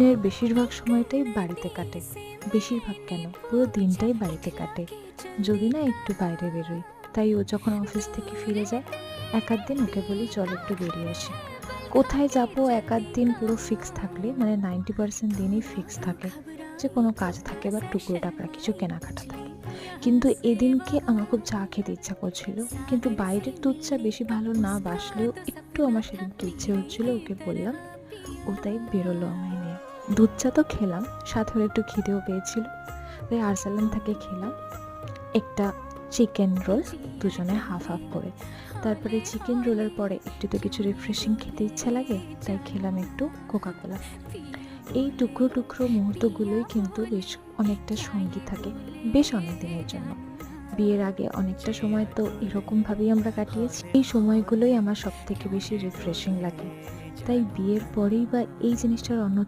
দিনের বেশিরভাগ সময়টাই বাড়িতে কাটে। বেশিরভাগ কেন, পুরো দিনটাই বাড়িতে কাটে। যদি না একটু বাইরে বেরোই। তাই ও যখন অফিস থেকে ফিরে যায়, এক আধ দিন ওকে বলি চল একটু বেরিয়ে আসি। কোথায় যাবো এক আধ দিন পুরো ফিক্স থাকলে, মানে 90% দিনই ফিক্স থাকে, যে কোনো কাজ থাকে বা টুকরো টাকরা কিছু কেনাকাটা থাকে। কিন্তু এদিনকে আমার খুব চা খেতে ইচ্ছা করছিল, কিন্তু বাইরের দুধ চা বেশি ভালো না বাসলেও একটু আমার সেদিনকে ইচ্ছে হচ্ছিল, ওকে বললাম। ও তাই বেরোলো আমায় নিয়ে। দুধ চা তো খেলাম, সাথে ওর একটু খিদেও পেয়েছিল, তাই আরসালান থেকে খেলাম একটা চিকেন রোল, দুজনে হাফ হাফ করে। তারপরে চিকেন রোলের পরে একটু তো কিছু রিফ্রেশিং খেতে ইচ্ছা লাগে, তাই খেলাম একটু কোকা কোলা। এই টুকরো টুকরো মুহূর্তগুলোই কিন্তু বেশ অনেকটা সঙ্গী থাকে, বেশ অনেক দিনের জন্য। বিয়ের আগে অনেকটা সময় তো এরকমভাবেই আমরা কাটিয়েছি। এই সময়গুলোই আমার সব থেকে বেশি রিফ্রেশিং লাগে। তাই বিয়ের পরেই বা এই জিনিসটার অন্য